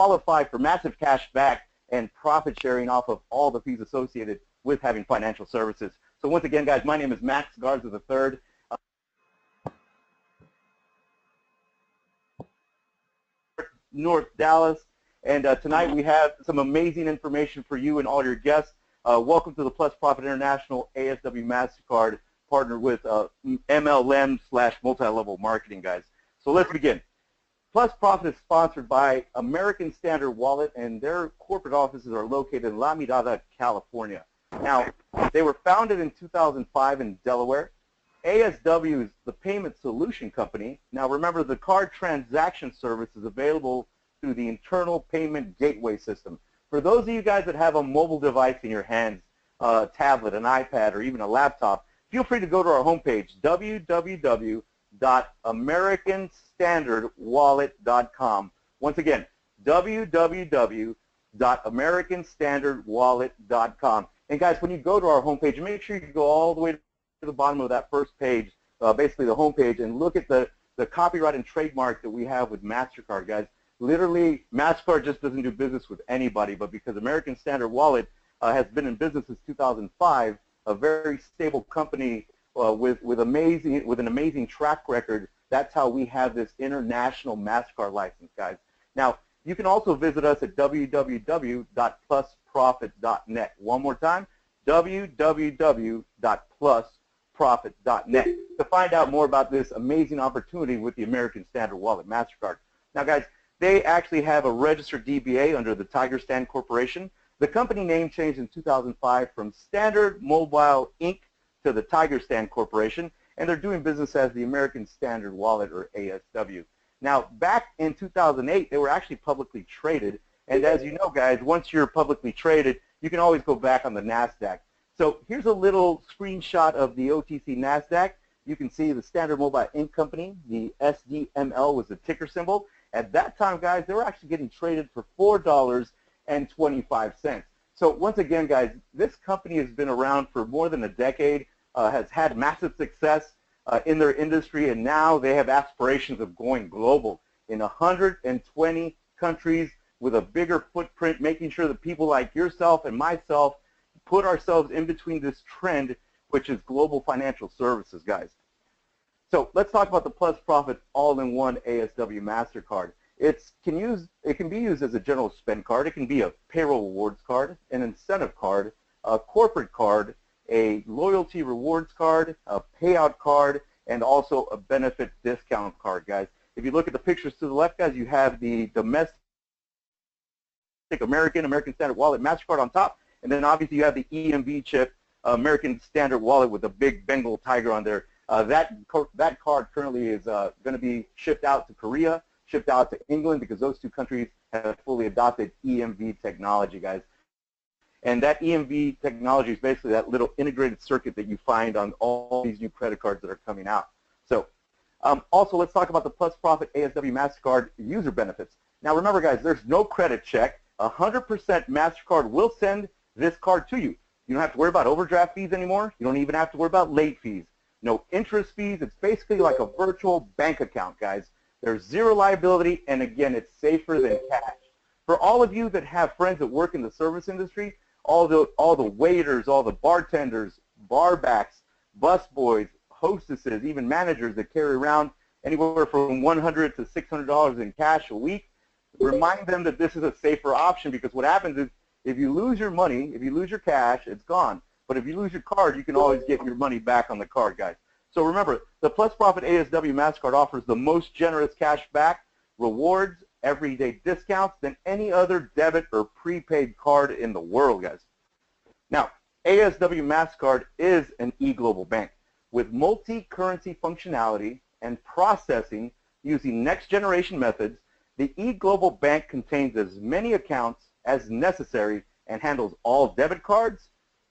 qualify for massive cash back and profit sharing off of all the fees associated with having financial services. So once again, guys, my name is Max Garza III. North Dallas, and tonight we have some amazing information for you and all your guests. Welcome to the Plus Profit International ASW MasterCard, partnered with MLM/multi-level marketing, guys. So let's begin. Plus Profit is sponsored by American Standard Wallet, and their corporate offices are located in La Mirada, California. Now, they were founded in 2005 in Delaware. ASW is the payment solution company. Now remember, the card transaction service is available through the internal payment gateway system. For those of you guys that have a mobile device in your hands, a tablet, an iPad, or even a laptop, feel free to go to our homepage, www.americanstandardwallet.com. Once again, www.americanstandardwallet.com. And guys, when you go to our homepage, make sure you go all the way to the bottom of that first page, basically the home page, and look at the copyright and trademark that we have with MasterCard, guys. Literally, MasterCard just doesn't do business with anybody, but because American Standard Wallet has been in business since 2005, a very stable company with an amazing track record, that's how we have this international MasterCard license, guys. Now, you can also visit us at www.plusprofit.net. One more time, www.plusprofit.net to find out more about this amazing opportunity with the American Standard Wallet MasterCard. Now, guys, they actually have a registered DBA under the Tiger Stand Corporation. The company name changed in 2005 from Standard Mobile Inc. to the Tiger Stand Corporation, and they're doing business as the American Standard Wallet, or ASW. Now, back in 2008, they were actually publicly traded, and as you know, guys, once you're publicly traded, you can always go back on the NASDAQ. So here's a little screenshot of the OTC NASDAQ. You can see the Standard Mobile Inc. company, the SDML was the ticker symbol. At that time, guys, they were actually getting traded for $4.25. So once again, guys, this company has been around for more than a decade, has had massive success in their industry, and now they have aspirations of going global in 120 countries with a bigger footprint, making sure that people like yourself and myself put ourselves in between this trend, which is global financial services, guys. So let's talk about the Plus Profit all-in-one ASW MasterCard. It can be used as a general spend card. It can be a payroll rewards card, an incentive card, a corporate card, a loyalty rewards card, a payout card, and also a benefit discount card, guys. If you look at the pictures to the left, guys, you have the domestic American Standard Wallet MasterCard on top, and then obviously you have the EMV chip, American Standard Wallet with a big Bengal tiger on there. That card currently is going to be shipped out to Korea, shipped out to England, because those two countries have fully adopted EMV technology, guys. And that EMV technology is basically that little integrated circuit that you find on all these new credit cards that are coming out. So also, let's talk about the Plus Profit ASW MasterCard user benefits. Now remember, guys, there's no credit check. 100% MasterCard will send this card to you. You don't have to worry about overdraft fees anymore. You don't even have to worry about late fees. No interest fees. It's basically like a virtual bank account, guys. There's zero liability, and again, it's safer than cash. For all of you that have friends that work in the service industry, all the waiters, all the bartenders, barbacks, busboys, hostesses, even managers that carry around anywhere from $100 to $600 in cash a week, remind them that this is a safer option, because what happens is if you lose your money, if you lose your cash, it's gone. But if you lose your card, you can always get your money back on the card, guys. So remember, the Plus Profit ASW MasterCard offers the most generous cash back, rewards, everyday discounts than any other debit or prepaid card in the world, guys. Now, ASW MasterCard is an e-global bank with multi-currency functionality and processing using next-generation methods. The e-global bank contains as many accounts as necessary and handles all debit cards,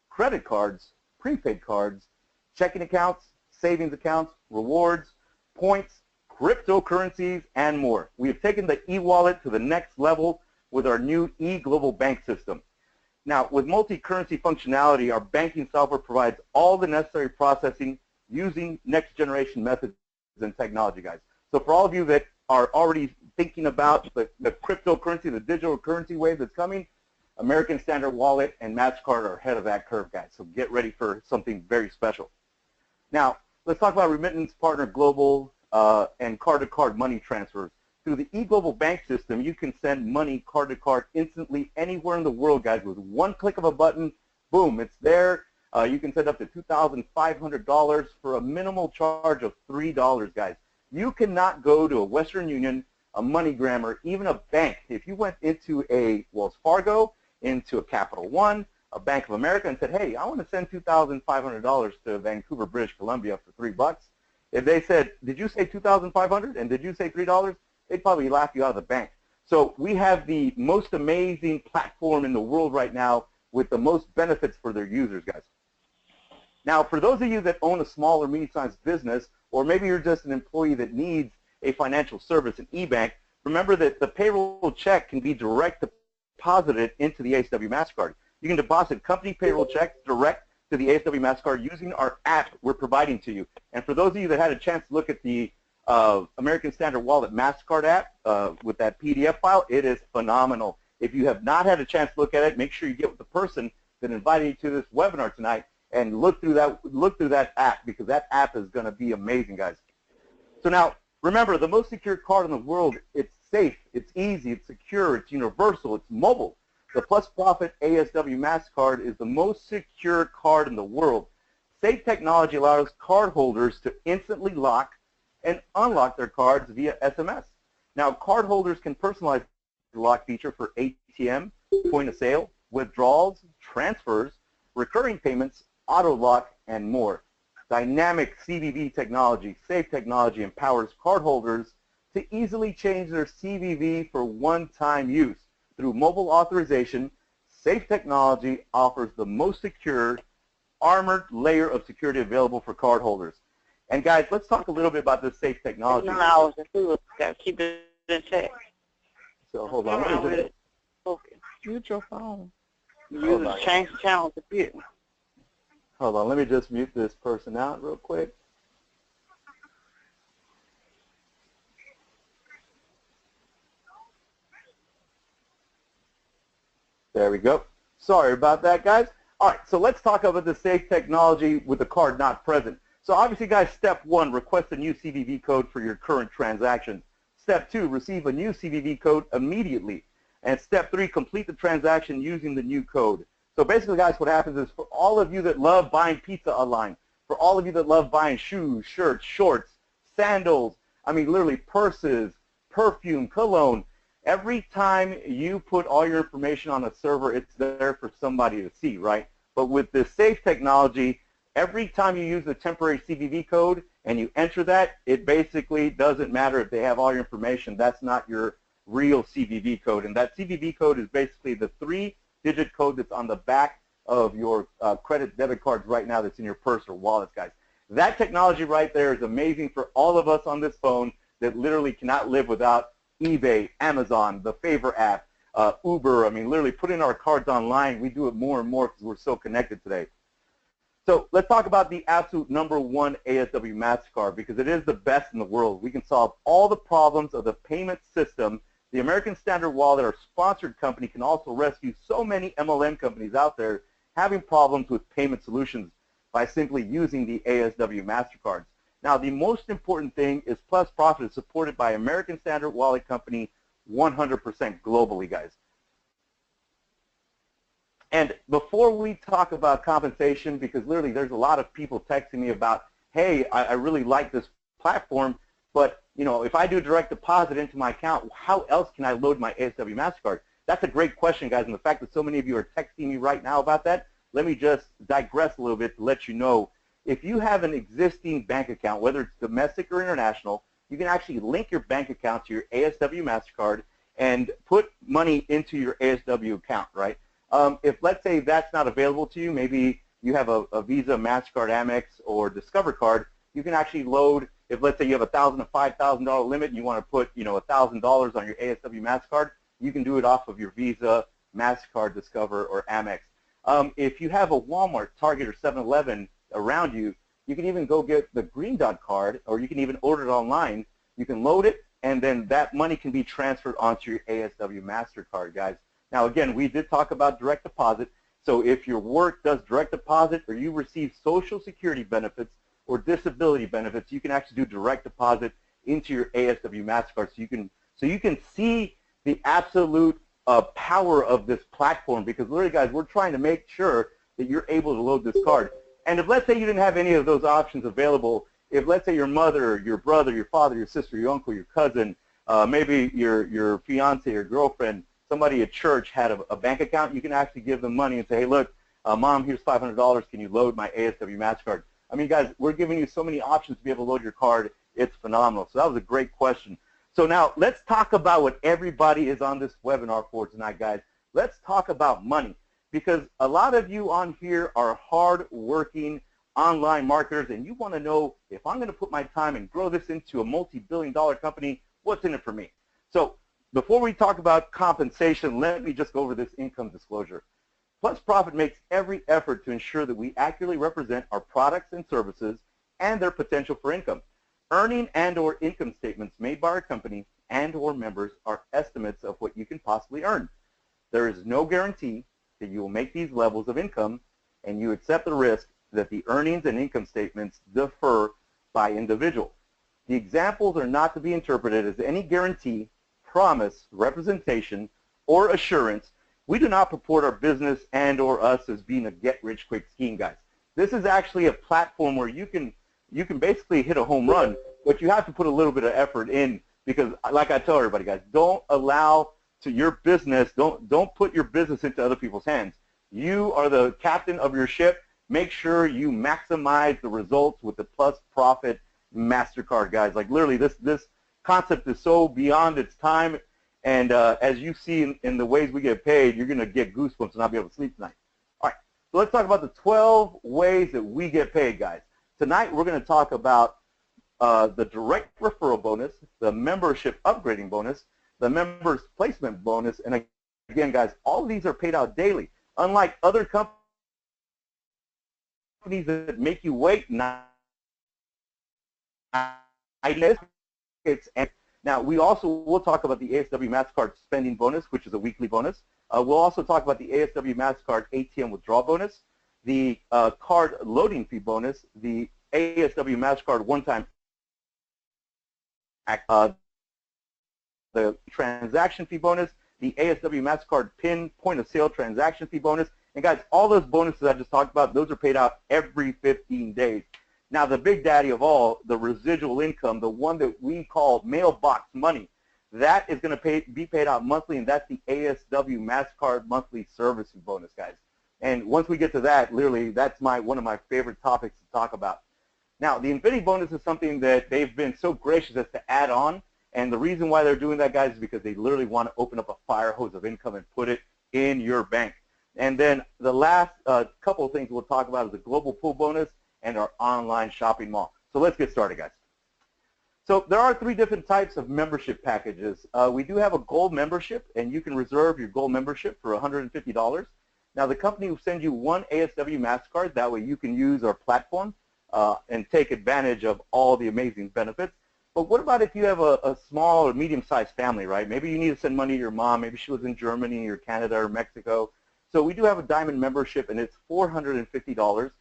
credit cards, prepaid cards, checking accounts, savings accounts, rewards, points, cryptocurrencies, and more. We have taken the e-wallet to the next level with our new e-global bank system. Now, with multi-currency functionality, our banking software provides all the necessary processing using next-generation methods and technology, guys. So for all of you that are already thinking about the cryptocurrency, the digital currency wave that's coming, American Standard Wallet and MasterCard are ahead of that curve, guys. So get ready for something very special. Now, let's talk about Remittance Partner Global and card-to-card money transfers. Through the eGlobal Bank system, you can send money card-to-card instantly anywhere in the world, guys, with one click of a button. Boom, it's there. You can send up to $2,500 for a minimal charge of $3, guys. You cannot go to a Western Union, a MoneyGram, or even a bank. If you went into a Wells Fargo, into a Capital One, a Bank of America, and said, hey, I want to send $2,500 to Vancouver, British Columbia for $3. If they said, did you say $2,500 and did you say $3? They'd probably laugh you out of the bank. So we have the most amazing platform in the world right now with the most benefits for their users, guys. Now, for those of you that own a small or medium-sized business, or maybe you're just an employee that needs a financial service, an e-bank, remember that the payroll check can be direct deposited into the ASW MasterCard. You can deposit company payroll checks direct to the ASW MasterCard using our app we're providing to you. And for those of you that had a chance to look at the American Standard Wallet MasterCard app with that PDF file, it is phenomenal. If you have not had a chance to look at it, make sure you get with the person that invited you to this webinar tonight and look through that app, because that app is going to be amazing, guys. So now, remember, the most secure card in the world, it's safe, it's easy, it's secure, it's universal, it's mobile. The Plus Profit ASW MasterCard is the most secure card in the world. Safe technology allows cardholders to instantly lock and unlock their cards via SMS. Now, cardholders can personalize the lock feature for ATM, point of sale, withdrawals, transfers, recurring payments, auto lock, and more. Dynamic CVV technology, safe technology, empowers cardholders to easily change their CVV for one-time use. Through mobile authorization, safe technology offers the most secure, armored layer of security available for cardholders. And guys, let's talk a little bit about this safe technology. Got to keep it in check. So hold on. Okay. Mute your phone. You change the channel to fit. Hold on, let me just mute this person out real quick. There we go. Sorry about that, guys. All right, so let's talk about the safe technology with the card not present. So obviously, guys, step 1, request a new CVV code for your current transaction. Step 2, receive a new CVV code immediately. And step 3, complete the transaction using the new code. So basically, guys, what happens is for all of you that love buying pizza online, for all of you that love buying shoes, shirts, shorts, sandals, I mean literally purses, perfume, cologne, every time you put all your information on a server, it's there for somebody to see, right? But with this safe technology, every time you use the temporary CVV code and you enter that, it basically doesn't matter if they have all your information. That's not your real CVV code. And that CVV code is basically the 3-digit code that's on the back of your credit debit cards right now that's in your purse or wallet, guys. That technology right there is amazing for all of us on this phone that literally cannot live without eBay, Amazon, the Favor app, Uber. I mean, literally putting our cards online, we do it more and more because we're so connected today. So let's talk about the absolute #1 ASW MasterCard, because it is the best in the world. We can solve all the problems of the payment system. The American Standard Wallet, our sponsored company, can also rescue so many MLM companies out there having problems with payment solutions by simply using the ASW MasterCards. Now, the most important thing is Plus Profit is supported by American Standard Wallet Company 100% globally, guys. And before we talk about compensation, because literally there's a lot of people texting me about, hey, I really like this platform, but you know, if I do direct deposit into my account, how else can I load my ASW MasterCard? That's a great question, guys, and the fact that so many of you are texting me right now about that, let me just digress a little bit to let you know. If you have an existing bank account, whether it's domestic or international, you can actually link your bank account to your ASW MasterCard and put money into your ASW account, right? If, let's say, that's not available to you, maybe you have a Visa, MasterCard, Amex, or Discover card, you can actually load, if let's say you have a $1,000 to $5,000 limit and you want to put, you know, $1,000 on your ASW MasterCard, you can do it off of your Visa, MasterCard, Discover, or Amex. If you have a Walmart, Target, or 7-Eleven around you, you can even go get the Green Dot card, or you can even order it online. You can load it, and then that money can be transferred onto your ASW MasterCard, guys. Now, again, we did talk about direct deposit. So if your work does direct deposit or you receive Social Security benefits or disability benefits, you can actually do direct deposit into your ASW MasterCard. So you can see the absolute power of this platform, because literally, guys, we're trying to make sure that you're able to load this card. And if, let's say, you didn't have any of those options available, if, let's say, your mother, your brother, your father, your sister, your uncle, your cousin, maybe your fiance or girlfriend, somebody at church had a bank account, you can actually give them money and say, hey, look, Mom, here's $500. Can you load my ASW MasterCard? I mean, guys, we're giving you so many options to be able to load your card. It's phenomenal. So that was a great question. So now let's talk about what everybody is on this webinar for tonight, guys. Let's talk about money, because a lot of you on here are hard-working online marketers, and you want to know, if I'm going to put my time and grow this into a multi-billion-dollar company, what's in it for me? So before we talk about compensation, let me just go over this income disclosure. Plus Profit makes every effort to ensure that we accurately represent our products and services and their potential for income. Earning and/or income statements made by our company and/or members are estimates of what you can possibly earn. There is no guarantee that you will make these levels of income, and you accept the risk that the earnings and income statements differ by individual. The examples are not to be interpreted as any guarantee, promise, representation, or assurance. We do not purport our business and/or us as being a get-rich-quick scheme, guys. This is actually a platform where you can basically hit a home run, but you have to put a little bit of effort in, because like I tell everybody, guys, don't allow to your business, don't put your business into other people's hands. You are the captain of your ship. Make sure you maximize the results with the Plus Profit MasterCard, guys. Like literally, this concept is so beyond its time, and as you see in the ways we get paid, you're going to get goosebumps and not be able to sleep tonight. All right, so let's talk about the 12 ways that we get paid, guys. Tonight, we're going to talk about the direct referral bonus, the membership upgrading bonus, the members placement bonus, and again, guys, all of these are paid out daily. Unlike other companies that make you wait 90 days. Now, we'll talk about the ASW MasterCard spending bonus, which is a weekly bonus. We'll also talk about the ASW MasterCard ATM withdrawal bonus, the card loading fee bonus, the ASW MasterCard one-time the transaction fee bonus, the ASW MasterCard PIN point-of-sale transaction fee bonus. And guys, all those bonuses I just talked about, those are paid out every 15 days. Now, the big daddy of all, the residual income, the one that we call mailbox money, that is going to be paid out monthly, and that's the ASW MasterCard monthly service fee bonus, guys. And once we get to that, literally, that's one of my favorite topics to talk about. Now, the Infinity bonus is something that they've been so gracious as to add on, and the reason why they're doing that, guys, is because they literally want to open up a fire hose of income and put it in your bank. And then the last couple of things we'll talk about is the global pool bonus and our online shopping mall. So let's get started, guys. So there are 3 different types of membership packages. We do have a gold membership, and you can reserve your gold membership for $150. Now, the company will send you one ASW MasterCard. That way you can use our platform and take advantage of all the amazing benefits. But what about if you have a small or medium-sized family, right? Maybe you need to send money to your mom. Maybe she lives in Germany or Canada or Mexico. So we do have a diamond membership, and it's $450.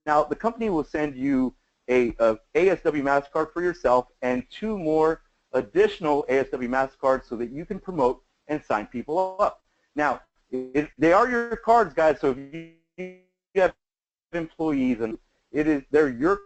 Now, the company will send you a ASW MasterCard for yourself and 2 more additional ASW MasterCards so that you can promote and sign people up. Now, they are your cards, guys, so if you have employees, and they're your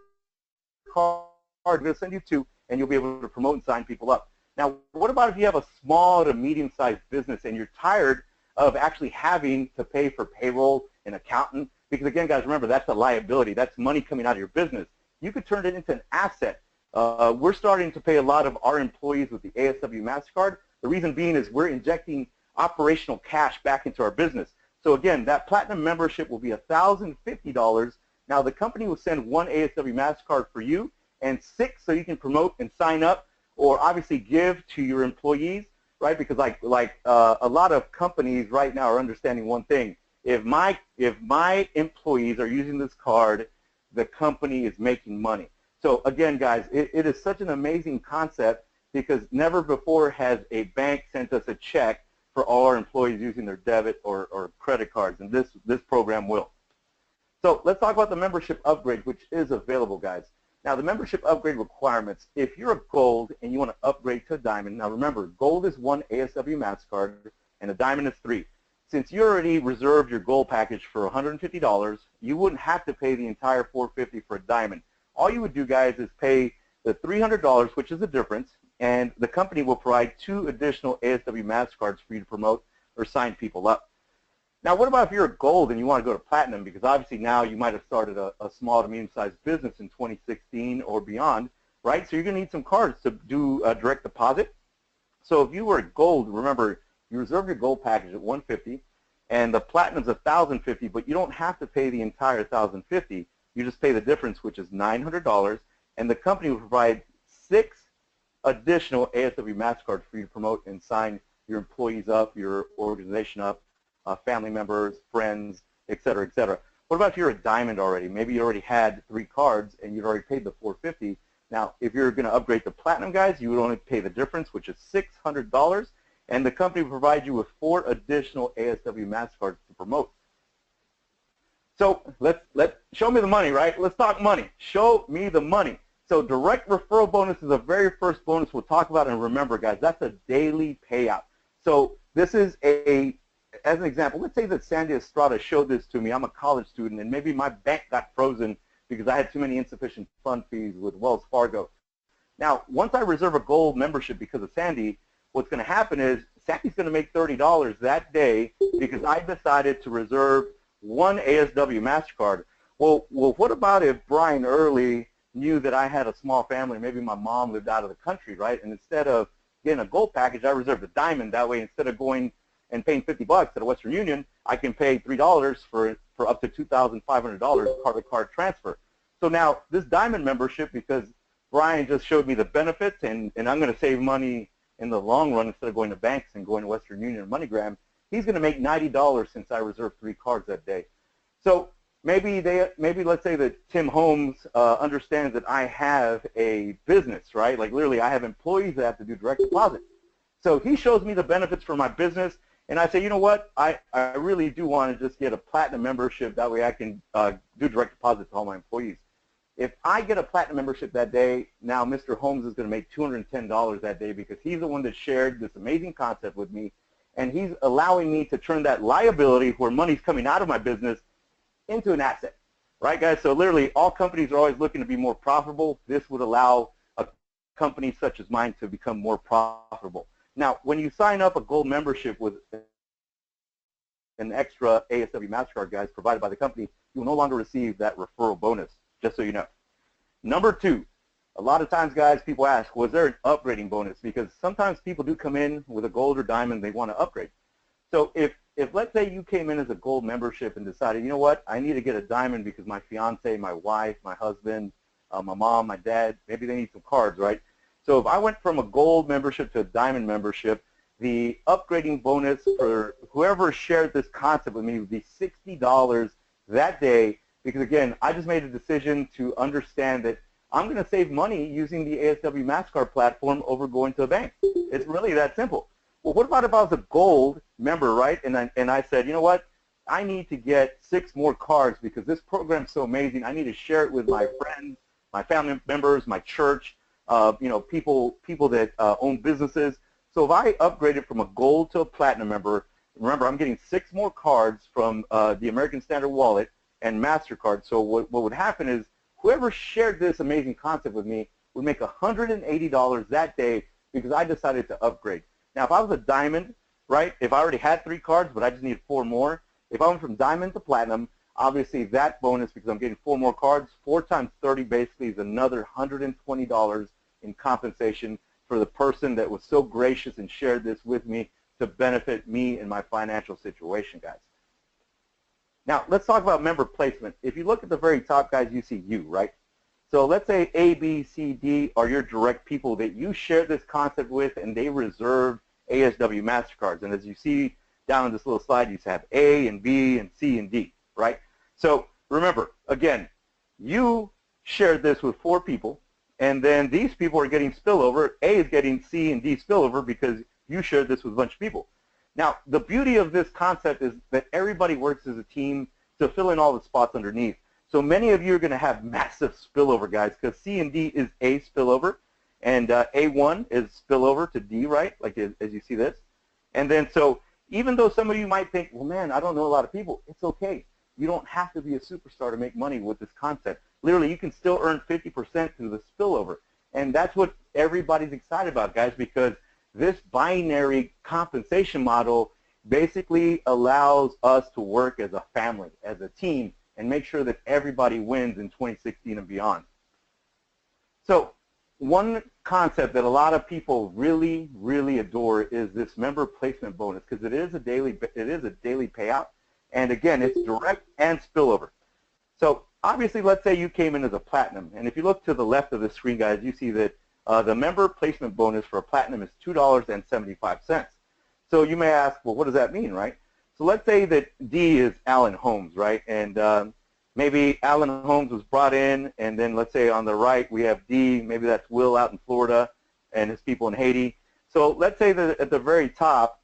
card, we're going to send you 2, and you'll be able to promote and sign people up. Now, what about if you have a small to medium-sized business and you're tired of actually having to pay for payroll and accountant? Because again, guys, remember, that's a liability. That's money coming out of your business. You could turn it into an asset. We're starting to pay a lot of our employees with the ASW MasterCard. The reason being is we're injecting operational cash back into our business. So again, that platinum membership will be $1,050. Now, the company will send 1 ASW MasterCard for you and 6 so you can promote and sign up, or obviously give to your employees, right? Because like a lot of companies right now are understanding one thing. If my employees are using this card, the company is making money. So again, guys, it is such an amazing concept because never before has a bank sent us a check for all our employees using their debit or credit cards, and this program will. So let's talk about the membership upgrade, which is available, guys. Now, the membership upgrade requirements, if you're a gold and you want to upgrade to a diamond, now remember, gold is 1 ASW MasterCard and a diamond is 3. Since you already reserved your gold package for $150, you wouldn't have to pay the entire $450 for a diamond. All you would do, guys, is pay the $300, which is the difference, and the company will provide 2 additional ASW MasterCards for you to promote or sign people up. Now, what about if you're a gold and you want to go to platinum? Because obviously now you might have started a small to medium-sized business in 2016 or beyond, right? So you're going to need some cards to do direct deposit. So if you were a gold, remember, you reserve your gold package at $150, and the platinum's $1,050, but you don't have to pay the entire $1,050. You just pay the difference, which is $900, and the company will provide 6 additional ASW MasterCards for you to promote and sign your employees up, your organization up, family members, friends, et cetera, et cetera. What about if you're a diamond already? Maybe you already had 3 cards and you'd already paid the $450. Now, if you're going to upgrade to platinum, guys, you would only pay the difference, which is $600, and the company will provide you with 4 additional ASW MasterCards to promote. So show me the money, right? Let's talk money. Show me the money. So direct referral bonus is the very first bonus we'll talk about, and remember, guys, that's a daily payout. So this is as an example, let's say that Sandy Estrada showed this to me. I'm a college student, and maybe my bank got frozen because I had too many insufficient fund fees with Wells Fargo. Now, once I reserve a gold membership because of Sandy, what's going to happen is Sandy's going to make $30 that day because I decided to reserve 1 ASW MasterCard. Well, what about if Brian Early knew that I had a small family, maybe my mom lived out of the country, right? And instead of getting a gold package, I reserved a diamond. That way, instead of going and paying $50 at a Western Union, I can pay $3 for up to $2,500 card transfer. So now this diamond membership, because Brian just showed me the benefits, and I'm going to save money in the long run instead of going to banks and going to Western Union or MoneyGram, he's going to make $90 since I reserved 3 cards that day. So maybe let's say that Tim Holmes understands that I have a business, right? Like literally I have employees that have to do direct deposit. So he shows me the benefits for my business, and I say, you know what, I really do want to just get a platinum membership. That way I can do direct deposit to all my employees. If I get a platinum membership that day, now Mr. Holmes is going to make $210 that day because he's the one that shared this amazing concept with me, and he's allowing me to turn that liability where money's coming out of my business into an asset. Right, guys? So literally all companies are always looking to be more profitable. This would allow a company such as mine to become more profitable. Now, when you sign up a gold membership with an extra ASW MasterCard, guys, provided by the company, you will no longer receive that referral bonus, just so you know. Number 2, a lot of times, guys, people ask, was there an upgrading bonus? Because sometimes people do come in with a gold or diamond, they want to upgrade. So if let's say you came in as a gold membership and decided, you know what, I need to get a diamond because my fiance, my wife, my husband, my mom, my dad, maybe they need some cards, right? So if I went from a gold membership to a diamond membership, the upgrading bonus for whoever shared this concept with me would be $60 that day, because again, I just made a decision to understand that I'm going to save money using the ASW MasterCard platform over going to a bank. It's really that simple. Well, what about if I was a gold member, right? And I said, you know what, I need to get 6 more cards because this program's so amazing. I need to share it with my friends, my family members, my church, you know, people that own businesses. So if I upgraded from a gold to a platinum member, remember I'm getting 6 more cards from the American Standard Wallet and MasterCard. So what would happen is whoever shared this amazing concept with me would make $180 that day because I decided to upgrade. Now, if I was a diamond, right, if I already had 3 cards but I just needed 4 more, if I went from diamond to platinum, obviously that bonus, because I'm getting 4 more cards, 4 times 30 basically is another $120 in compensation for the person that was so gracious and shared this with me to benefit me in my financial situation, guys. Now, let's talk about member placement. If you look at the very top, guys, you see you, right? So let's say A, B, C, D are your direct people that you shared this concept with, and they reserved ASW MasterCards. And as you see down in this little slide, you have A and B and C and D, right? So remember, again, you shared this with 4 people, And then these people are getting spillover. A is getting C and D spillover because you shared this with a bunch of people. Now, the beauty of this concept is that everybody works as a team to fill in all the spots underneath. So many of you are going to have massive spillover, guys, because C and D is A spillover, and A1 is spillover to D, right, like as you see this. And then so even though some of you might think, well, man, I don't know a lot of people, it's okay. You don't have to be a superstar to make money with this concept. Literally, you can still earn 50% through the spillover. And that's what everybody's excited about, guys, because this binary compensation model basically allows us to work as a family, as a team, and make sure that everybody wins in 2016 and beyond. So one concept that a lot of people really, really adore is this member placement bonus, because it is a daily payout. And again, it's direct and spillover. So obviously, let's say you came in as a platinum, and if you look to the left of the screen, guys, you see that the member placement bonus for a platinum is $2.75. So you may ask, well, what does that mean, right? So let's say that D is Alan Holmes, right? And maybe Alan Holmes was brought in, and then let's say on the right we have D, maybe that's Will out in Florida and his people in Haiti. So let's say that at the very top,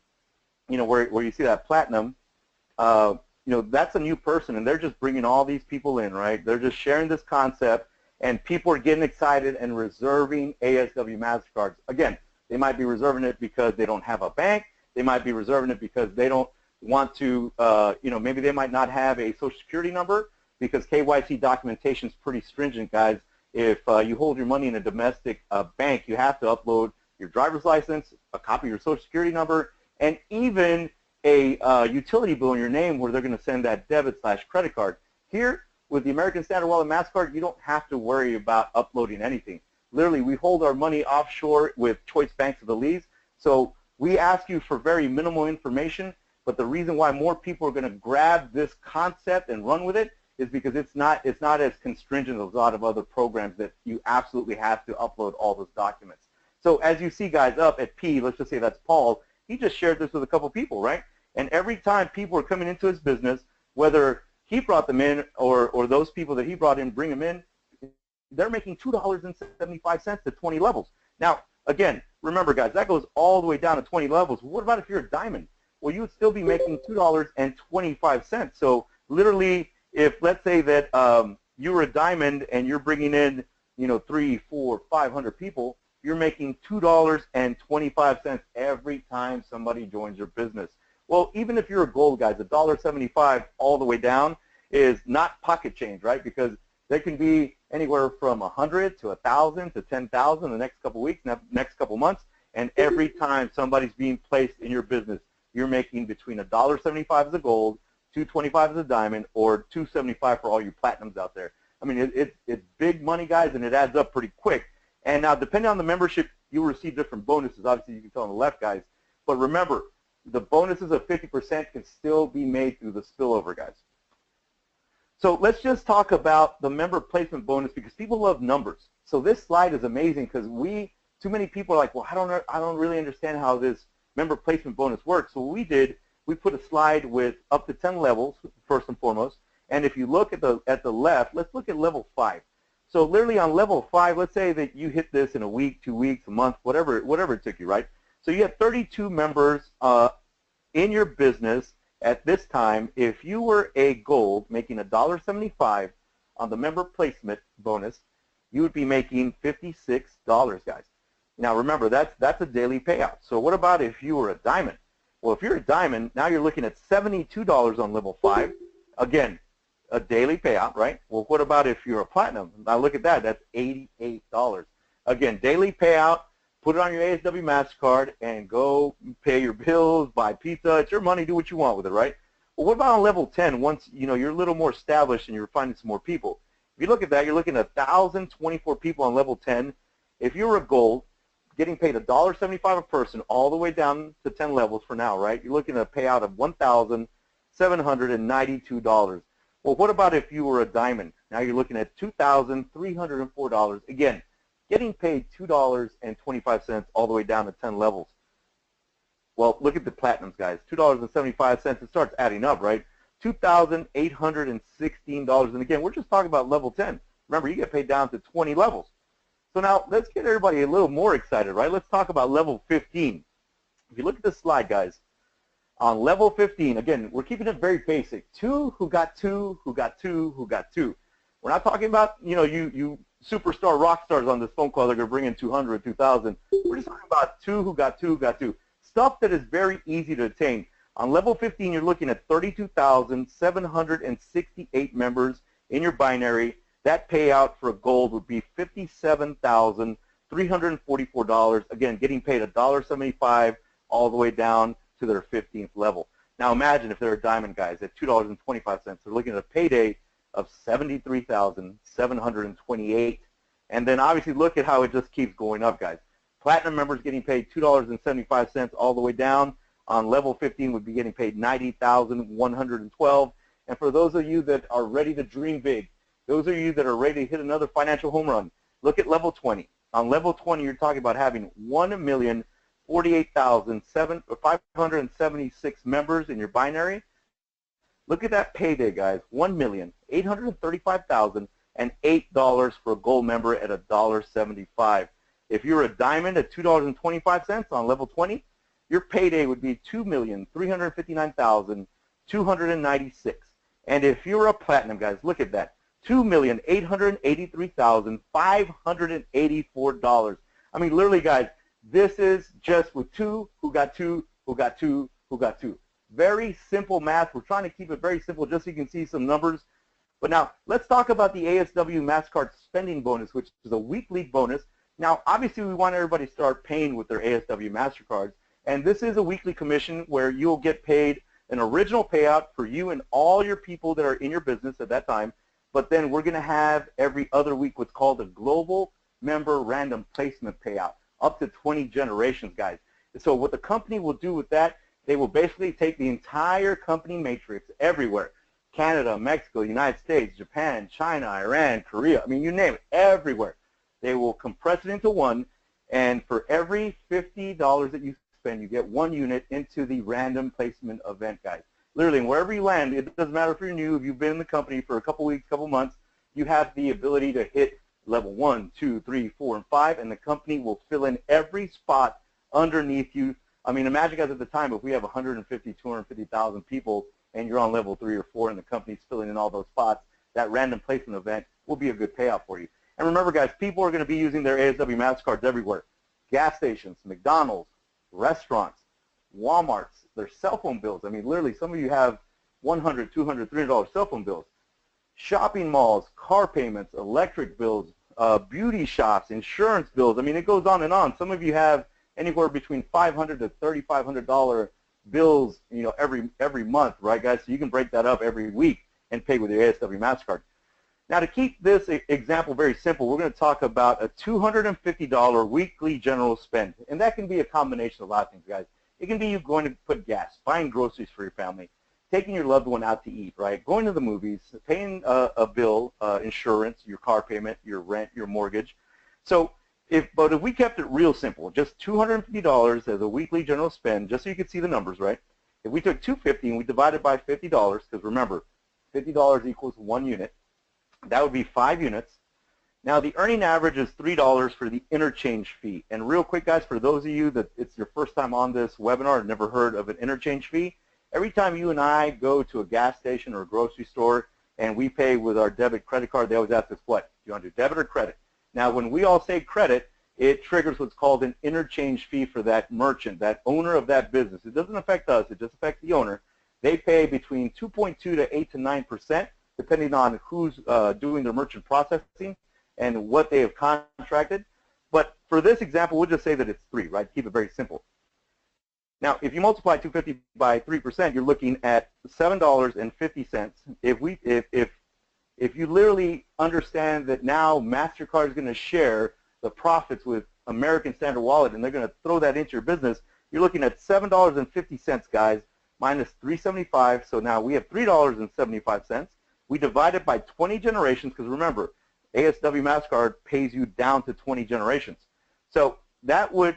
you know, where you see that platinum, you know, that's a new person, and they're just bringing all these people in, right? They're just sharing this concept, and people are getting excited and reserving ASW MasterCards. Again, they might be reserving it because they don't have a bank. They might be reserving it because they don't want to, you know, maybe they might not have a Social Security number, because KYC documentation is pretty stringent, guys. If you hold your money in a domestic bank, you have to upload your driver's license, a copy of your Social Security number, and even a utility bill in your name where they're going to send that debit/credit card. Here, with the American Standard Wallet MasterCard, you don't have to worry about uploading anything. Literally, we hold our money offshore with Choice Banks of the Lees, so we ask you for very minimal information, but the reason why more people are going to grab this concept and run with it is because it's not as constringent as a lot of other programs that you absolutely have to upload all those documents. So as you see, guys, up at P, let's just say that's Paul, he just shared this with a couple people, right? And every time people are coming into his business, whether he brought them in or those people that he brought in bring them in, they're making $2.75 to 20 levels. Now, again, remember, guys, that goes all the way down to 20 levels. What about if you're a diamond? Well, you would still be making $2.25. So literally, if let's say that you were a diamond and you're bringing in, you know, 300, 400, 500 people, you're making $2.25 every time somebody joins your business. Well, even if you're a gold, guys, $1.75 all the way down is not pocket change, right? Because there can be anywhere from 100 to 1,000 to 10,000 the next couple weeks, next couple months, and every time somebody's being placed in your business, you're making between $1.75 as a gold, $2.25 as a diamond, or $2.75 for all you platinums out there. I mean, it's big money, guys, and it adds up pretty quick. And now, depending on the membership, you'll receive different bonuses. Obviously, you can tell on the left, guys. But remember, the bonuses of 50% can still be made through the spillover, guys. So let's just talk about the member placement bonus, because people love numbers. So this slide is amazing because too many people are like, well, I don't really understand how this member placement bonus works. So what we did, we put a slide with up to 10 levels, first and foremost. And if you look at the left, let's look at level 5. So literally on level 5, let's say that you hit this in a week, 2 weeks, a month, whatever it took you, right? So you have 32 members in your business at this time. If you were a gold making $1.75 on the member placement bonus, you would be making $56, guys. Now remember, that's a daily payout. So what about if you were a diamond? Well, if you're a diamond, now you're looking at $72 on level 5. Again, a daily payout, right? Well, what about if you're a platinum? Now look at that. That's $88. Again, daily payout. Put it on your ASW MasterCard and go pay your bills, buy pizza. It's your money. Do what you want with it, right? Well, what about on level 10? Once you're a little more established and you're finding some more people. If you look at that, you're looking at 1,024 people on level 10. If you were a gold, getting paid $1.75 a person all the way down to 10 levels for now, right? You're looking at a payout of $1,792. Well, what about if you were a diamond? Now you're looking at $2,304. Again, getting paid $2.25 all the way down to 10 levels. Well, look at the platinums, guys. $2.75, it starts adding up, right? $2,816. And again, we're just talking about level 10. Remember, you get paid down to 20 levels. So now let's get everybody a little more excited, right? Let's talk about level 15. If you look at this slide, guys, on level 15, again, we're keeping it very basic. Two who got two, who got two, who got two. We're not talking about, you superstar rock stars on this phone call that are going to bring in 200, 2,000. We're just talking about two who got two, who got two. Stuff that is very easy to attain. On level 15, you're looking at 32,768 members in your binary. That payout for a gold would be $57,344. Again, getting paid $1.75 all the way down to their 15th level. Now imagine if they're a diamond, guys, at $2.25. They're looking at a payday of $73,728. And then obviously look at how it just keeps going up, guys. Platinum members getting paid $2.75 all the way down. On level 15 would be getting paid $90,112. And for those of you that are ready to dream big, those of you that are ready to hit another financial home run, look at level 20. On level 20, you're talking about having 1,048,576 members in your binary. Look at that payday, guys, $1,835,008 for a gold member at $1.75. If you're a diamond at $2.25 on level 20, your payday would be $2,359,296. And if you're a platinum, guys, look at that, $2,883,584. I mean, literally, guys, this is just with two who got two, who got two, who got two. Very simple math. We're trying to keep it very simple just so you can see some numbers. But now, let's talk about the ASW MasterCard spending bonus, which is a weekly bonus. Now, obviously, we want everybody to start paying with their ASW MasterCards. And this is a weekly commission where you'll get paid an original payout for you and all your people that are in your business at that time. But then we're going to have every other week what's called a global member random placement payout, up to 20 generations, guys. So what the company will do with that, they will basically take the entire company matrix everywhere, Canada, Mexico, United States, Japan, China, Iran, Korea, I mean, you name it, everywhere. They will compress it into one, and for every $50 that you spend, you get one unit into the random placement event, guys. Literally, wherever you land, it doesn't matter if you're new, if you've been in the company for a couple weeks, couple months, you have the ability to hit level 1, 2, 3, 4, and 5, and the company will fill in every spot underneath you. I mean, imagine, guys, at the time, if we have 150, 250,000 people, and you're on level 3 or 4, and the company's filling in all those spots, that random placement event will be a good payout for you. And remember, guys, people are going to be using their ASW MasterCards everywhere. Gas stations, McDonald's, restaurants, Walmarts, their cell phone bills. I mean, literally, some of you have $100, $200, $300 cell phone bills. Shopping malls, car payments, electric bills, beauty shops, insurance bills. I mean, it goes on and on. Some of you have anywhere between $500 to $3,500 bills, every month, right, guys? So you can break that up every week and pay with your ASW MasterCard. Now, to keep this example very simple, we're going to talk about a $250 weekly general spend, and that can be a combination of a lot of things, guys. It can be you going to put gas, buying groceries for your family, taking your loved one out to eat, right, going to the movies, paying a bill, insurance, your car payment, your rent, your mortgage. So, but if we kept it real simple, just $250 as a weekly general spend, just so you can see the numbers, right? If we took $250 and we divided by $50, because remember, $50 equals 1 unit, that would be 5 units. Now, the earning average is $3 for the interchange fee. And real quick, guys, for those of you that it's your first time on this webinar and never heard of an interchange fee, every time you and I go to a gas station or a grocery store and we pay with our debit credit card, they always ask us, what? Do you want to do debit or credit? Now, when we all say credit, it triggers what's called an interchange fee for that merchant, that owner of that business. It doesn't affect us. It just affects the owner. They pay between 2.2 to 8 to 9%, depending on who's doing their merchant processing and what they have contracted. But for this example, we'll just say that it's 3, right? Keep it very simple. Now, if you multiply 250 by 3%, you're looking at $7.50. If you literally understand that now MasterCard is going to share the profits with American Standard Wallet and they're going to throw that into your business, you're looking at $7.50, guys, minus $3.75. So now we have $3.75. We divide it by 20 generations because remember, ASW MasterCard pays you down to 20 generations. So that would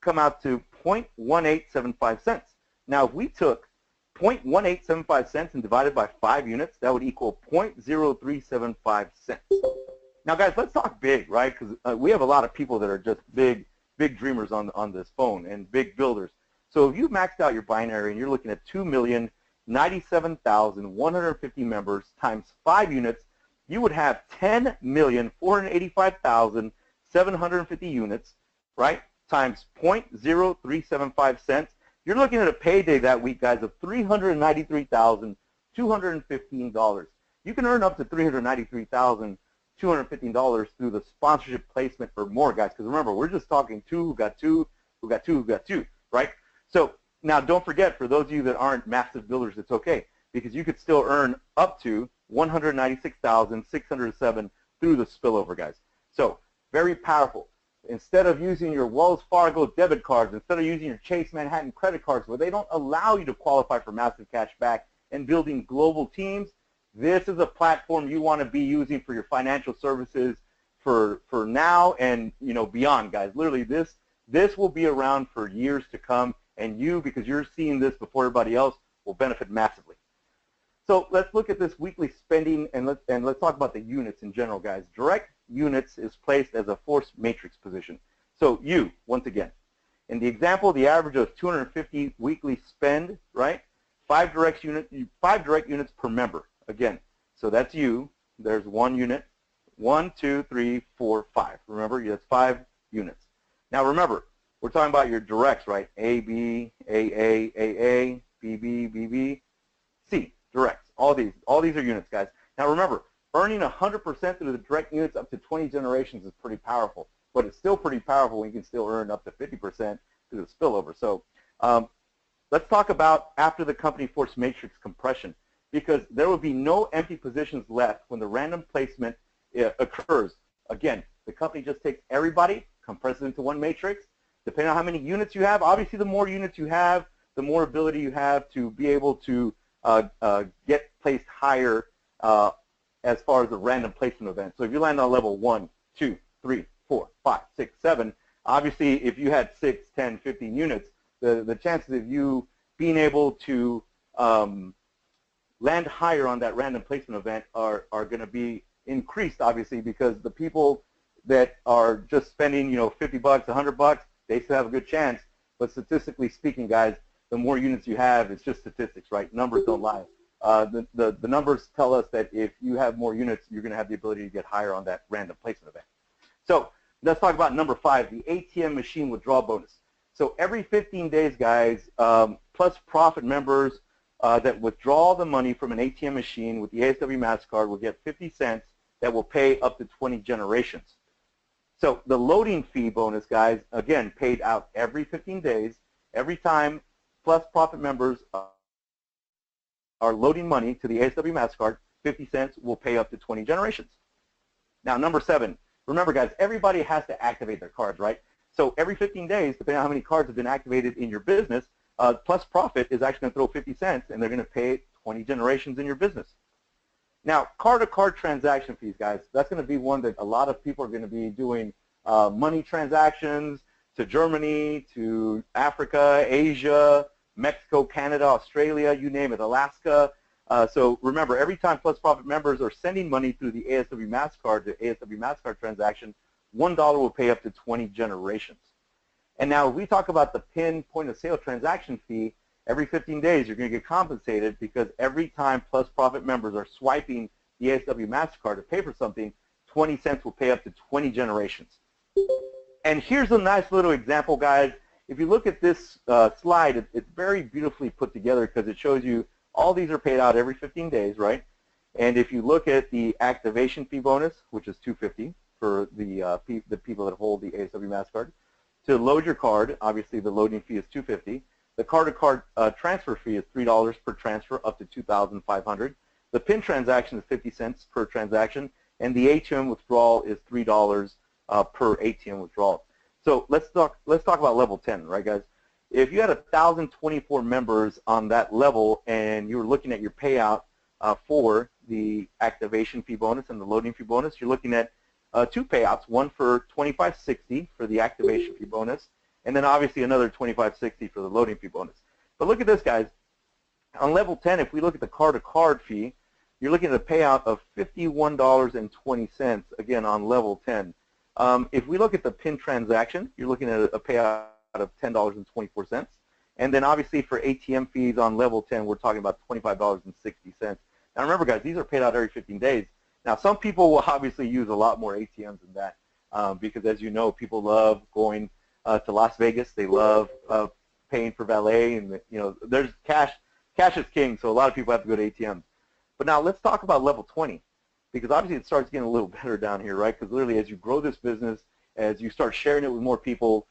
come out to 0.1875 cents. Now, if we took 0.1875 cents and divided by 5 units, that would equal 0.0375 cents. Now, guys, let's talk big, right? Because we have a lot of people that are just big dreamers on this phone and big builders. So if you maxed out your binary and you're looking at 2,097,150 members times 5 units, you would have 10,485,750 units, right, times 0.0375 cents. You're looking at a payday that week, guys, of $393,215. You can earn up to $393,215 through the sponsorship placement or more, guys, because remember, we're just talking two who got two, right? So now don't forget, for those of you that aren't massive builders, it's okay, because you could still earn up to $196,607 through the spillover, guys. So very powerful. Instead of using your Wells Fargo debit cards, instead of using your Chase Manhattan credit cards, where they don't allow you to qualify for massive cash back and building global teams, this is a platform you want to be using for your financial services for now and beyond, guys. Literally, this will be around for years to come, and you, because you're seeing this before everybody else, will benefit massively. So let's look at this weekly spending, and let's talk about the units in general, guys. Direct units is placed as a force matrix position. So you, once again, in the example, the average of 250 weekly spend, right? 5 direct units per member. Again, so that's you. There's 1 unit. 1, 2, 3, 4, 5. Remember, that's 5 units. Now remember, we're talking about your directs, right? A, B, AA, AA, BB, BB, C. Directs. All these are units, guys. Now remember, earning 100% through the direct units up to 20 generations is pretty powerful, but it's still pretty powerful when you can still earn up to 50% through the spillover. So let's talk about after the company force matrix compression, because there will be no empty positions left when the random placement occurs. Again, the company just takes everybody, compresses into one matrix. Depending on how many units you have, obviously the more units you have, the more ability you have to be able to get placed higher as far as the random placement event. So if you land on level 1, 2, 3, 4, 5, 6, 7, obviously if you had 6, 10, 15 units, the chances of you being able to land higher on that random placement event are going to be increased, obviously, because the people that are just spending, $50, $100, they still have a good chance. But statistically speaking, guys, the more units you have, it's just statistics, right? Numbers don't lie. The numbers tell us that if you have more units, you're going to have the ability to get higher on that random placement event. So let's talk about number 5, the ATM machine withdrawal bonus. So every 15 days, guys, plus profit members that withdraw the money from an ATM machine with the ASW MasterCard will get 50 cents that will pay up to 20 generations. So the loading fee bonus, guys, again, paid out every 15 days. Every time plus profit members are loading money to the ASW MasterCard, 50 cents will pay up to 20 generations. Now, number 7, remember, guys, everybody has to activate their cards, right? So every 15 days, depending on how many cards have been activated in your business, plus profit is actually going to throw 50 cents, and they're going to pay 20 generations in your business. Now, card-to-card transaction fees, guys, that's going to be one that a lot of people are going to be doing money transactions to Germany, to Africa, Asia, Mexico, Canada, Australia, you name it, Alaska. So remember, every time plus profit members are sending money through the ASW MasterCard to ASW MasterCard transaction, $1 will pay up to 20 generations. And now if we talk about the PIN point-of-sale transaction fee, every 15 days you're going to get compensated because every time plus profit members are swiping the ASW MasterCard to pay for something, 20 cents will pay up to 20 generations. And here's a nice little example, guys. If you look at this slide, it's very beautifully put together because it shows you all these are paid out every 15 days, right? And if you look at the activation fee bonus, which is $250 for the people that hold the ASW MasterCard, to load your card, obviously the loading fee is $250. The card-to-card transfer fee is $3 per transfer up to $2,500. The PIN transaction is 50 cents per transaction, and the ATM withdrawal is $3 per ATM withdrawal. So let's talk about level 10, right, guys? If you had 1,024 members on that level and you were looking at your payout for the activation fee bonus and the loading fee bonus, you're looking at 2 payouts, one for $25.60 for the activation fee bonus, and then obviously another $25.60 for the loading fee bonus. But look at this, guys. On level 10, if we look at the card-to-card fee, you're looking at a payout of $51.20, again, on level 10. If we look at the PIN transaction, you're looking at a payout of $10.24. And then obviously for ATM fees on level 10, we're talking about $25.60. Now remember, guys, these are paid out every 15 days. Now some people will obviously use a lot more ATMs than that because, as you know, people love going to Las Vegas. They love paying for valet, and there's cash. Cash is king, so a lot of people have to go to ATMs. But now let's talk about level 20, because obviously it starts getting a little better down here, right? Because literally, as you grow this business, as you start sharing it with more people,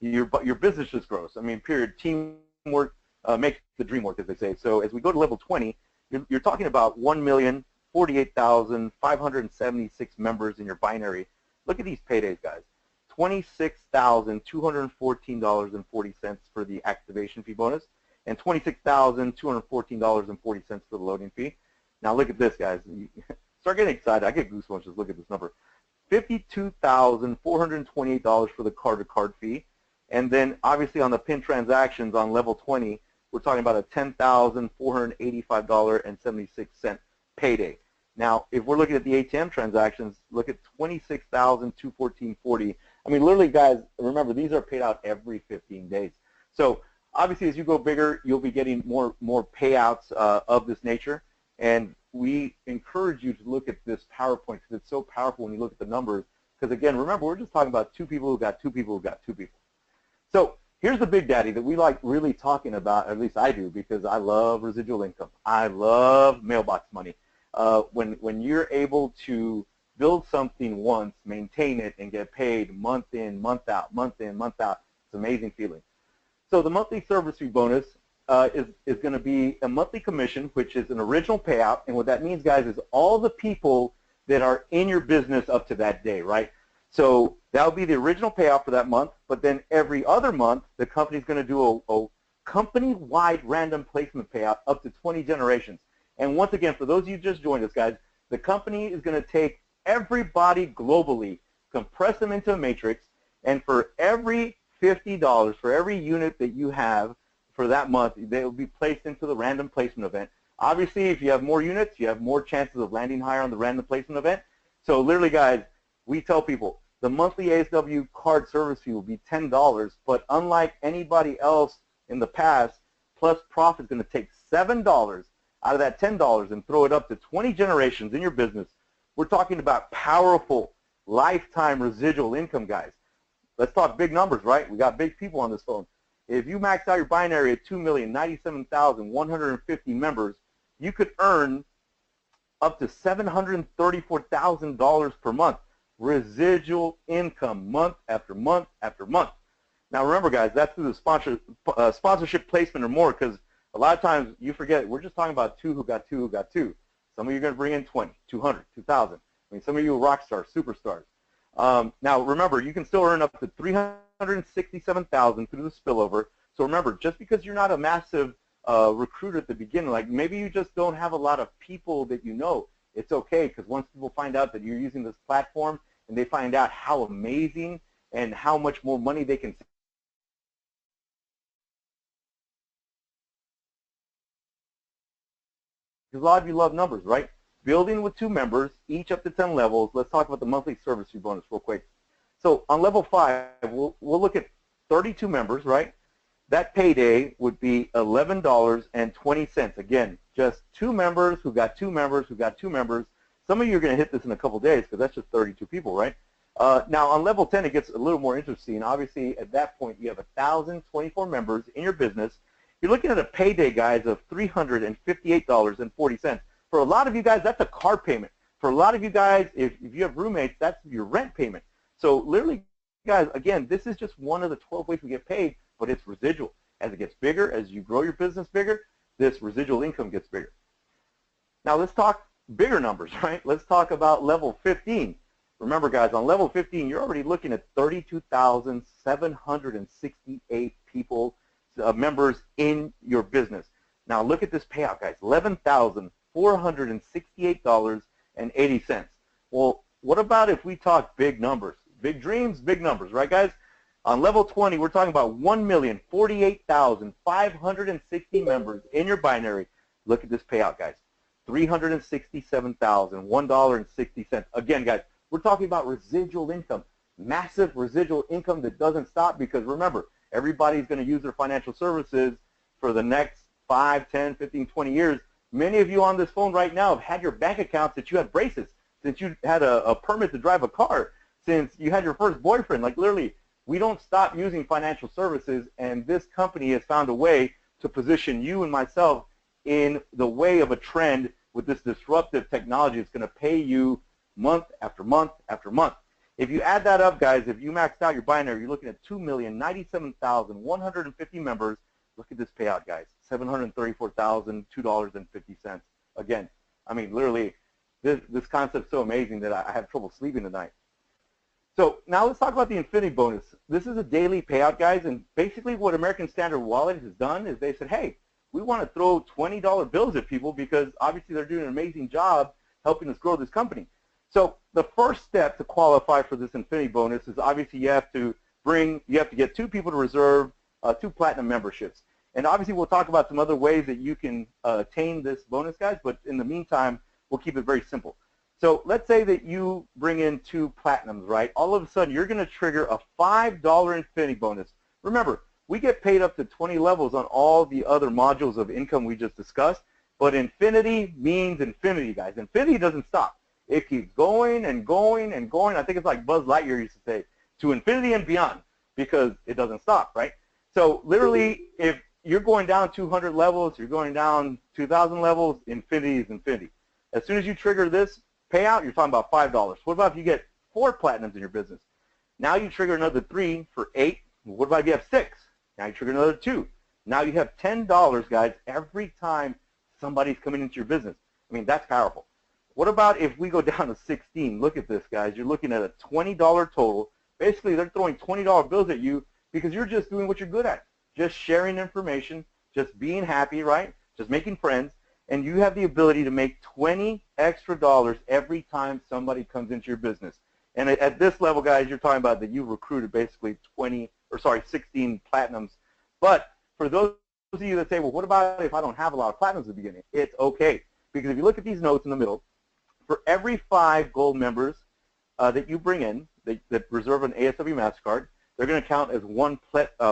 your business just grows. I mean, period. Teamwork makes the dream work, as they say. So as we go to level 20, you're talking about 1,048,576 members in your binary. Look at these paydays, guys. $26,214.40 for the activation fee bonus, and $26,214.40 for the loading fee. Now look at this, guys. Start getting excited. I get goosebumps just look at this number. $52,428 for the card-to-card fee. And then obviously on the PIN transactions on level 20, we're talking about a $10,485.76 payday. Now, if we're looking at the ATM transactions, look at $26,214.40. I mean, literally, guys, remember, these are paid out every 15 days. So obviously, as you go bigger, you'll be getting more payouts of this nature. And we encourage you to look at this PowerPoint because it's so powerful when you look at the numbers. Because again, remember, we're just talking about two people who got two people who got two people. So here's the big daddy that we like really talking about, at least I do, because I love residual income. I love mailbox money. When you're able to build something once, maintain it, and get paid month in, month out, month in, month out, it's an amazing feeling. So the monthly service fee bonus is going to be a monthly commission, which is an original payout. And what that means, guys, is all the people that are in your business up to that day, right? So that'll be the original payout for that month. But then every other month, the company's going to do a company-wide random placement payout up to 20 generations. And once again, for those of you who just joined us, guys, the company is going to take everybody globally, compress them into a matrix, and for every $50, for every unit that you have for that month, they will be placed into the random placement event. Obviously, if you have more units, you have more chances of landing higher on the random placement event. So literally, guys, we tell people the monthly ASW card service fee will be $10, but unlike anybody else in the past, Plus Profit is going to take $7 out of that $10 and throw it up to 20 generations in your business. We're talking about powerful lifetime residual income, guys. Let's talk big numbers, right? We got big people on this phone. If you max out your binary at 2,097,150 members, you could earn up to $734,000 per month residual income month after month after month. Now remember, guys, that's through the sponsorship placement or more, because a lot of times you forget we're just talking about two who got two who got two. Some of you are going to bring in 20, 200, 2,000. I mean, some of you are rock stars, superstars. Now remember, you can still earn up to $367,000 through the spillover. So remember, just because you're not a massive recruiter at the beginning, like maybe you just don't have a lot of people that you know, it's okay, because once people find out that you're using this platform and they find out how amazing and how much more money they can save. Because a lot of you love numbers, right? Building with 2 members, each up to 10 levels. Let's talk about the monthly service fee bonus real quick. So on level 5, we'll look at 32 members, right? That payday would be $11.20. Again, just 2 members who got 2 members who got 2 members. Some of you are going to hit this in a couple days because that's just 32 people, right? Now on level 10, it gets a little more interesting. Obviously, at that point, you have 1,024 members in your business. You're looking at a payday, guys, of $358.40. For a lot of you guys, that's a car payment. For a lot of you guys, if you have roommates, that's your rent payment. So literally, guys, again, this is just one of the 12 ways we get paid, but it's residual. As it gets bigger, as you grow your business bigger, this residual income gets bigger. Now let's talk bigger numbers, right? Let's talk about level 15. Remember, guys, on level 15, you're already looking at 32,768 people, members in your business. Now look at this payout, guys, $11,468.80. Well, what about if we talk big numbers? Big dreams, big numbers, right, guys? On level 20, we're talking about 1,048,560 members in your binary. Look at this payout, guys. $367,001.60. Again, guys, we're talking about residual income, massive residual income that doesn't stop, because remember, everybody's going to use their financial services for the next 5, 10, 15, 20 years. Many of you on this phone right now have had your bank accounts since you had braces, since you had a permit to drive a car, since you had your first boyfriend. Like literally, we don't stop using financial services, and this company has found a way to position you and myself in the way of a trend with this disruptive technology. It's going to pay you month after month after month. If you add that up, guys, if you maxed out your binary, you're looking at 2,097,150 members. Look at this payout, guys, $734,002.50. Again, I mean, literally, this concept's so amazing that I have trouble sleeping tonight. So now let's talk about the Infinity Bonus. This is a daily payout, guys, and basically what American Standard Wallet has done is they said, hey, we want to throw $20 bills at people because obviously they're doing an amazing job helping us grow this company. So the first step to qualify for this Infinity Bonus is obviously you have to get 2 people to reserve 2 platinum memberships. And obviously we'll talk about some other ways that you can attain this bonus, guys, but in the meantime, we'll keep it very simple. So let's say that you bring in 2 platinums, right? All of a sudden, you're going to trigger a $5 Infinity Bonus. Remember, we get paid up to 20 levels on all the other modules of income we just discussed, but infinity means infinity, guys. Infinity doesn't stop. It keeps going and going and going. I think it's like Buzz Lightyear used to say, to infinity and beyond, because it doesn't stop, right? So literally, if you're going down 200 levels, you're going down 2,000 levels, infinity is infinity. As soon as you trigger this payout, you're talking about $5. What about if you get 4 platinums in your business? Now you trigger another 3 for 8. What about if you have 6? Now you trigger another 2. Now you have $10, guys, every time somebody's coming into your business. I mean, that's powerful. What about if we go down to 16? Look at this, guys. You're looking at a $20 total. Basically, they're throwing $20 bills at you because you're just doing what you're good at, just sharing information, just being happy, right? Just making friends. And you have the ability to make $20 extra every time somebody comes into your business. And at this level, guys, you're talking about that you recruited basically 16 platinums. But for those of you that say, well, what about if I don't have a lot of platinums at the beginning? It's okay. Because if you look at these notes in the middle, for every 5 gold members that you bring in that reserve an ASW MasterCard, they're going to count as 1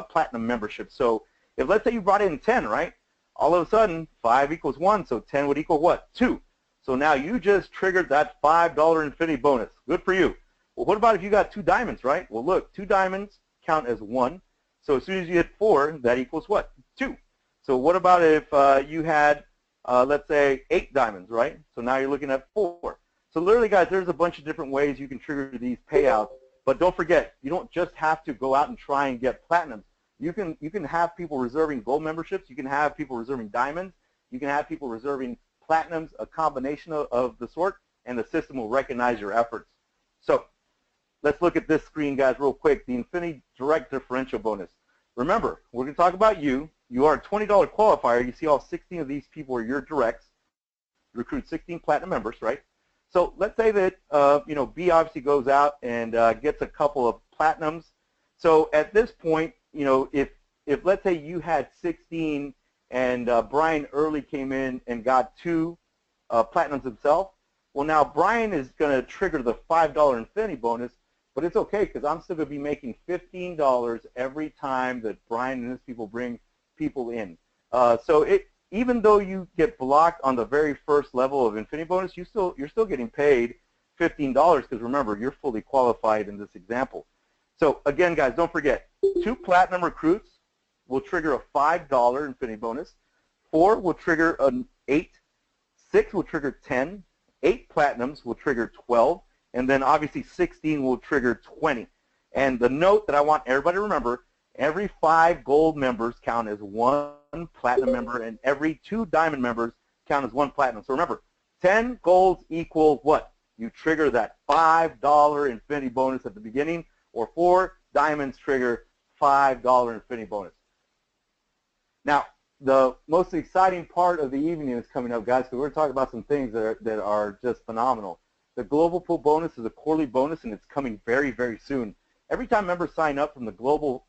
platinum membership. So if let's say you brought in 10, right? All of a sudden, 5 equals 1, so 10 would equal what? 2. So now you just triggered that $5 Infinity Bonus. Good for you. Well, what about if you got 2 diamonds, right? Well, look, 2 diamonds count as 1. So as soon as you hit 4, that equals what? 2. So what about if you had, let's say, 8 diamonds, right? So now you're looking at 4. So literally, guys, there's a bunch of different ways you can trigger these payouts. But don't forget, you don't just have to go out and try and get platinums. You can have people reserving gold memberships. You can have people reserving diamonds. You can have people reserving platinums, a combination of the sort, and the system will recognize your efforts. So let's look at this screen, guys, real quick. The Infinity Direct Differential Bonus. Remember, we're going to talk about you. You are a $20 qualifier. You see all 16 of these people are your directs. You recruit 16 platinum members, right? So let's say that B obviously goes out and gets a couple of platinums. So at this point, if let's say you had 16 and Brian Early came in and got 2 platinums himself, well, now Brian is going to trigger the $5 Infinity Bonus, but it's okay because I'm still going to be making $15 every time that Brian and his people bring people in. So even though you get blocked on the very first level of Infinity Bonus, you're still getting paid $15 because remember, you're fully qualified in this example. So again, guys, don't forget, 2 platinum recruits will trigger a $5 Infinity Bonus. 4 will trigger an 8. 6 will trigger 10. 8 platinums will trigger 12. And then obviously 16 will trigger 20. And the note that I want everybody to remember, every 5 gold members count as 1 platinum member, and every 2 diamond members count as 1 platinum. So remember, 10 golds equal what? You trigger that $5 Infinity Bonus at the beginning, or 4 diamonds trigger $5 Infinity Bonus. Now, the most exciting part of the evening is coming up, guys, because we're talking about some things that are just phenomenal. The Global Pool Bonus is a quarterly bonus, and it's coming very, very soon. Every time members sign up from the Global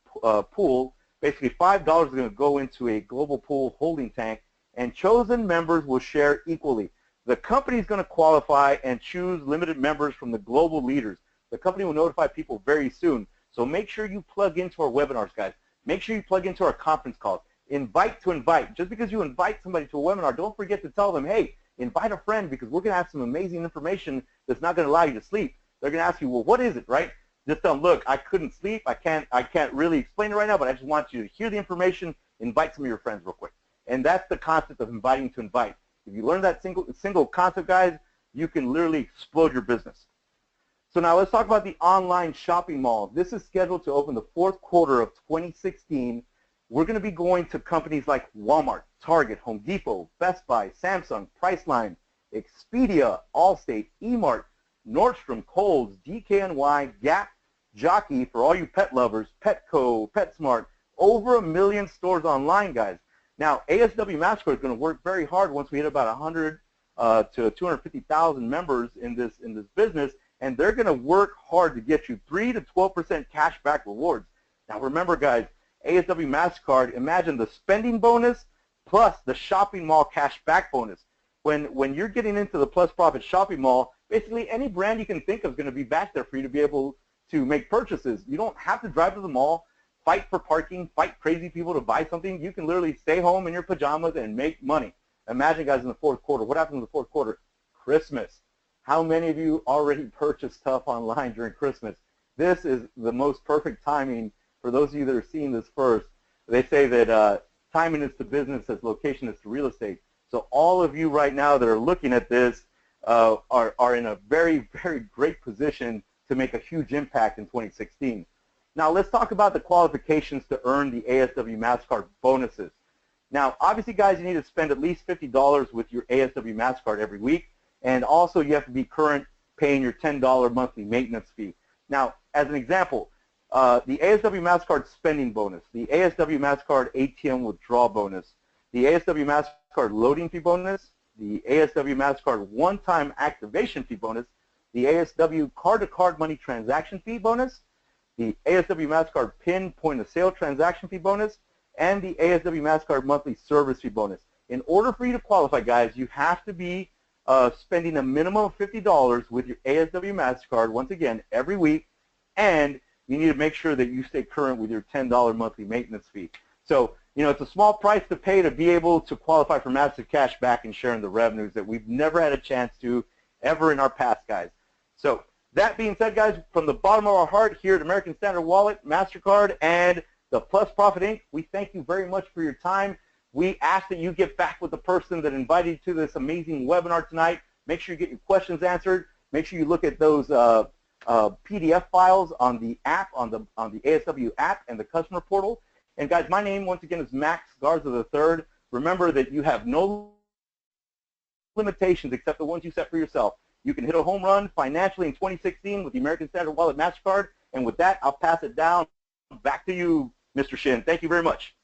Pool, basically $5 is going to go into a Global Pool holding tank, and chosen members will share equally. The company is going to qualify and choose limited members from the global leaders. The company will notify people very soon. So make sure you plug into our webinars, guys. Make sure you plug into our conference calls. Invite to invite. Just because you invite somebody to a webinar, don't forget to tell them, hey, invite a friend because we're going to have some amazing information that's not going to allow you to sleep. They're going to ask you, well, what is it, right? Just tell them, look, I couldn't sleep. I can't really explain it right now, but I just want you to hear the information. Invite some of your friends real quick. And that's the concept of inviting to invite. If you learn that single concept, guys, you can literally explode your business. So now let's talk about the online shopping mall. This is scheduled to open the fourth quarter of 2016. We're going to be going to companies like Walmart, Target, Home Depot, Best Buy, Samsung, Priceline, Expedia, Allstate, eMart, Nordstrom, Kohl's, DKNY, Gap, Jockey, for all you pet lovers, Petco, PetSmart, over 1 million stores online, guys. Now, ASW MasterCard is going to work very hard once we hit about 100 to 250,000 members in this business, and they're going to work hard to get you 3 to 12% cash back rewards. Now, remember, guys, ASW MasterCard, imagine the spending bonus plus the shopping mall cash back bonus. When you're getting into the Plus Profit shopping mall, basically any brand you can think of is going to be back there for you to be able to make purchases. You don't have to drive to the mall, fight for parking, fight crazy people to buy something. You can literally stay home in your pajamas and make money. Imagine, guys, in the fourth quarter. What happens in the fourth quarter? Christmas. How many of you already purchased stuff online during Christmas? This is the most perfect timing for those of you that are seeing this first. They say that timing is to business as location is to real estate. So all of you right now that are looking at this are in a very, very great position to make a huge impact in 2016. Now let's talk about the qualifications to earn the ASW MasterCard bonuses. Now obviously, guys, you need to spend at least $50 with your ASW MasterCard every week, and also you have to be current paying your $10 monthly maintenance fee. Now as an example, the ASW MasterCard spending bonus, the ASW MasterCard ATM withdrawal bonus, the ASW MasterCard loading fee bonus, the ASW MasterCard one-time activation fee bonus, the ASW card-to-card money transaction fee bonus, the ASW MasterCard PIN point-of-sale transaction fee bonus, and the ASW MasterCard monthly service fee bonus. In order for you to qualify, guys, you have to be spending a minimum of $50 with your ASW MasterCard, once again, every week, and you need to make sure that you stay current with your $10 monthly maintenance fee. So, you know, it's a small price to pay to be able to qualify for massive cash back and sharing the revenues that we've never had a chance to ever in our past, guys. So that being said, guys, from the bottom of our heart here at American Standard Wallet, MasterCard, and the Plus Profit Inc., we thank you very much for your time. We ask that you get back with the person that invited you to this amazing webinar tonight. Make sure you get your questions answered. Make sure you look at those PDF files on the app, on the ASW app and the customer portal. And guys, my name once again is Max Garza III. Remember that you have no limitations except the ones you set for yourself. You can hit a home run financially in 2016 with the American Standard Wallet MasterCard. And with that, I'll pass it down back to you, Mr. Shin. Thank you very much.